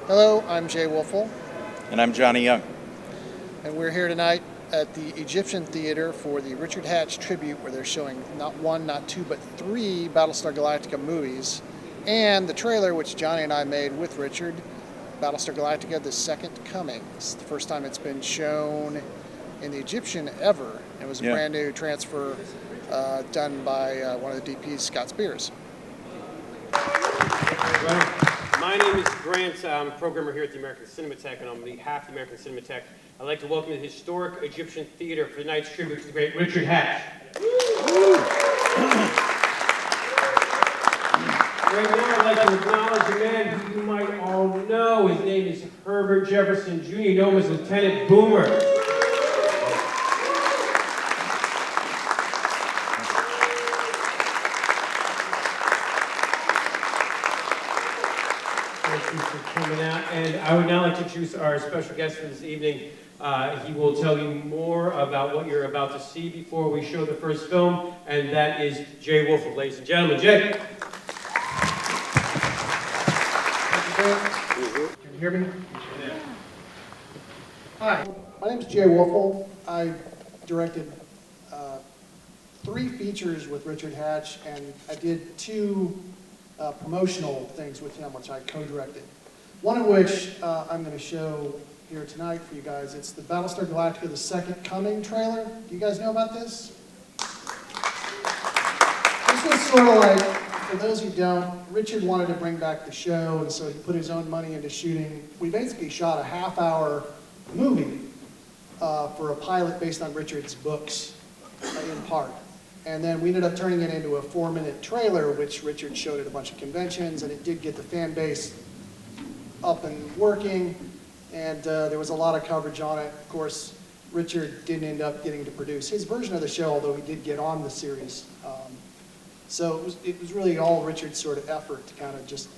Hello, I'm Jay Wolfel, And I'm Johnny Young. and we're here tonight at the Egyptian Theater for the Richard Hatch tribute, where they're showing not one, not two, but three Battlestar Galactica movies, and the trailer, which Johnny and I made with Richard, Battlestar Galactica: The Second Coming. It's the first time it's been shown in the Egyptian ever. It was a brand new transfer done by one of the DPs, Scott Spears. My name is Grant. I'm a programmer here at the American Cinematheque, and on behalf of the American Cinematheque, I'd like to welcome you to the historic Egyptian Theater for tonight's tribute to the great Richard Hatch. Right now, I'd like to acknowledge a man who you might all know. His name is Herbert Jefferson Jr., you know him as Lieutenant Boomer. Coming out, and I would now like to introduce our special guest for this evening. He will tell you more about what you're about to see before we show the first film, and that is Jay Wolfel. Ladies and gentlemen, Jay. Can you hear me? Hi, my name is Jay Wolfel. I directed 3 features with Richard Hatch, and I did 2 promotional things with him, which I co-directed. One of which I'm going to show here tonight for you guys. It's the Battlestar Galactica: The Second Coming trailer. Do you guys know about this? This was sort of like, for those who don't, Richard wanted to bring back the show, and so he put his own money into shooting. We basically shot a half-hour movie for a pilot based on Richard's books, in part. And then we ended up turning it into a 4-minute trailer, which Richard showed at a bunch of conventions, and it did get the fan base up and working, and there was a lot of coverage on it. Of course, Richard didn't end up getting to produce his version of the show, although he did get on the series. So it was really all Richard's sort of effort to kind of just,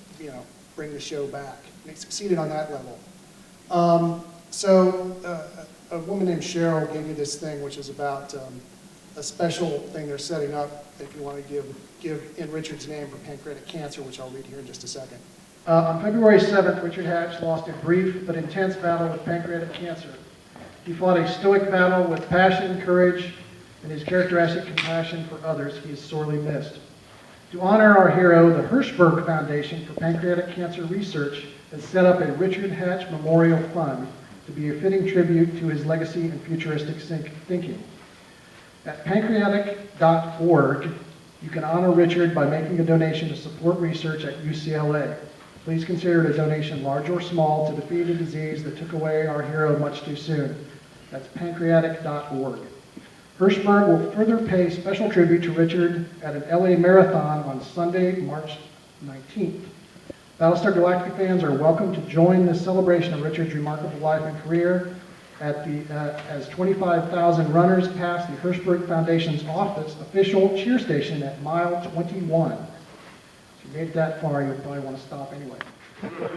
bring the show back. And he succeeded on that level. A woman named Cheryl gave me this thing, which is about a special thing they're setting up, if you want to give in Richard's name, for pancreatic cancer, which I'll read here in just a second. On February 7th, Richard Hatch lost a brief but intense battle with pancreatic cancer. He fought a stoic battle with passion, courage, and his characteristic compassion for others. He is sorely missed. To honor our hero, the Hirschberg Foundation for Pancreatic Cancer Research has set up a Richard Hatch Memorial Fund to be a fitting tribute to his legacy and futuristic thinking. At pancreatic.org, you can honor Richard by making a donation to support research at UCLA. Please consider it a donation, large or small, to defeat a disease that took away our hero much too soon. That's pancreatic.org. Hirschberg will further pay special tribute to Richard at an LA Marathon on Sunday, March 19th. Battlestar Galactica fans are welcome to join this celebration of Richard's remarkable life and career as 25,000 runners pass the Hirschberg Foundation's official cheer station at mile 21. If you made it that far, you'll probably want to stop anyway.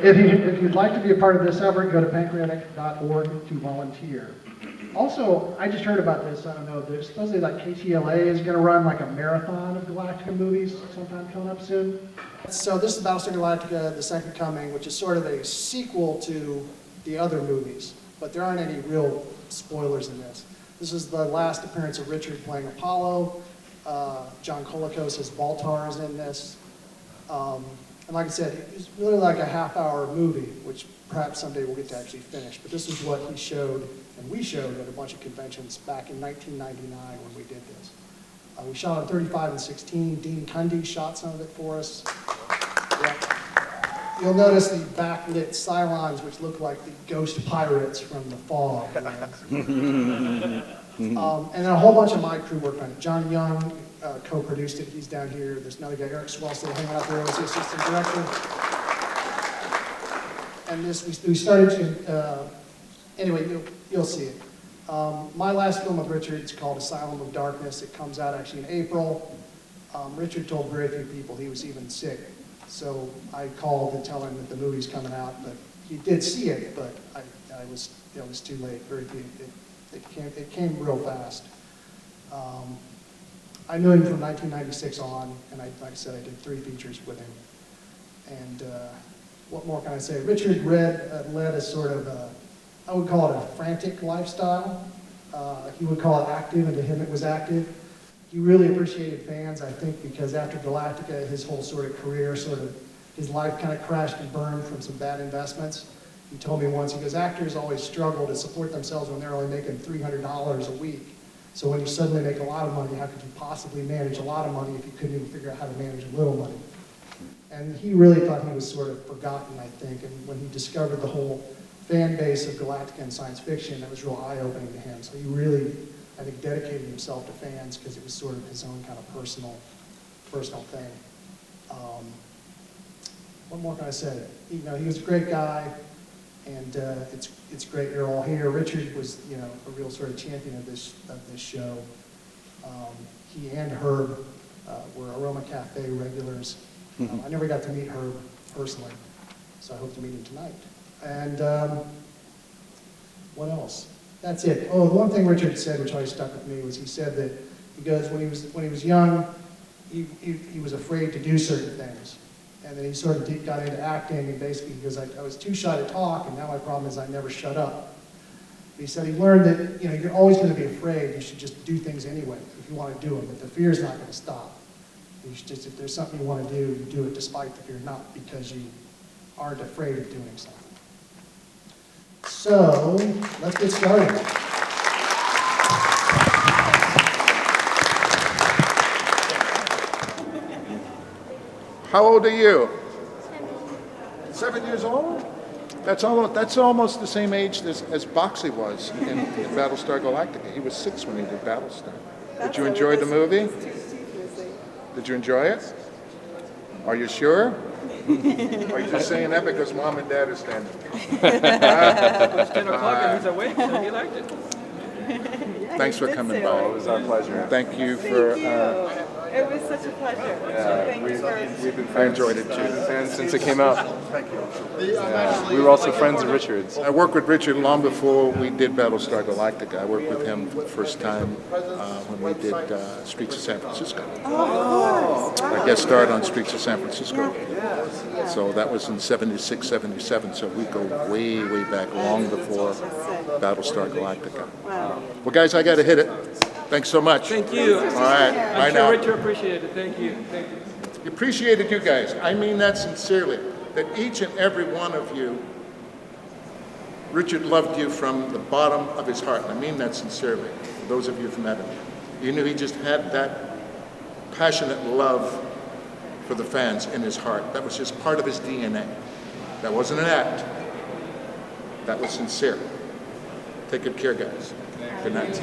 If you'd like to be a part of this effort, go to pancreatic.org to volunteer. Also, I just heard about this, I don't know, there's supposedly like KTLA is going to run like a marathon of Galactica movies sometime coming up soon. So this is Battlestar Galactica: The Second Coming, which is sort of a sequel to the other movies, but there aren't any real spoilers in this. This is the last appearance of Richard playing Apollo. John Colicos as Baltar is in this. And like I said, it's really like a half-hour movie, which perhaps someday we'll get to actually finish. But this is what he showed, and we showed at a bunch of conventions back in 1999 when we did this. We shot on 35 and 16. Dean Cundy shot some of it for us. Yeah. You'll notice the backlit Cylons, which look like the ghost pirates from The Fog. And then a whole bunch of my crew worked on it. John Young co-produced it. He's down here. There's another guy, Eric Swell, hanging out there as the assistant director. And this, we started to, anyway, you'll see it. My last film with Richard is called Asylum of Darkness. It comes out actually in April. Richard told very few people he was even sick. So I called to tell him that the movie's coming out, but he did see it, but it was too late. It came real fast. I knew him from 1996 on, and like I said, I did 3 features with him. And what more can I say? Richard led a sort of, I would call it a frantic lifestyle. He would call it active, and to him it was active. He really appreciated fans, I think, because after Galactica, his whole sort of career, his life kind of crashed and burned from some bad investments. He told me once, he goes, actors always struggle to support themselves when they're only making $300 a week. So when you suddenly make a lot of money, how could you possibly manage a lot of money if you couldn't even figure out how to manage a little money? And he really thought he was sort of forgotten, I think, and when he discovered the whole fan base of Galactica and science fiction, that was real eye-opening to him. So he really, I think, dedicated himself to fans because it was sort of his own kind of personal thing. What more can I say? He was a great guy, and it's great you're all here. Richard was, a real sort of champion of this show. He and Herb were Aroma Cafe regulars. I never got to meet Herb personally, so I hope to meet him tonight. And what else? That's it. Oh, the one thing Richard said, which always stuck with me, was he said that when he was young, he was afraid to do certain things. And then he sort of got into acting, and basically he goes, I was too shy to talk, and now my problem is I never shut up. He said he learned that you're always going to be afraid. You should just do things anyway if you want to do them, but the fear's not going to stop. You should just, if there's something you want to do, you do it despite the fear, not because you aren't afraid of doing something. So, let's get started. How old are you? 7 years old? That's almost the same age as Boxey was in Battlestar Galactica. He was 6 when he did Battlestar. Did you enjoy the movie? Did you enjoy it? Are you sure? Or are you just saying that because Mom and Dad are standing? It's 10 o'clock and he's awake, so he liked it. Thanks for coming by. It was our pleasure. Thank you for... It was such a pleasure. Thank you for... We've been I friends, enjoyed it too. fans since it came out. Yeah. We were also friends of Richard's. I worked with Richard long before we did Battlestar Galactica. I worked with him for the first time when we did Streets of San Francisco. Oh, I guest starred on Streets of San Francisco. So that was in 76, 77, so we go way, way back, long before Battlestar Galactica. wow. Well, guys, I got to hit it. Thanks so much. Thank you. All right, bye I'm now. sure Richard appreciated it. Thank you. Thank you. Appreciated you guys. I mean that sincerely. That each and every one of you, Richard loved you from the bottom of his heart. And I mean that sincerely. For those of you who've met him, you knew he just had that passionate love for the fans in his heart. That was just part of his DNA. That wasn't an act. That was sincere. Take good care, guys. Good night.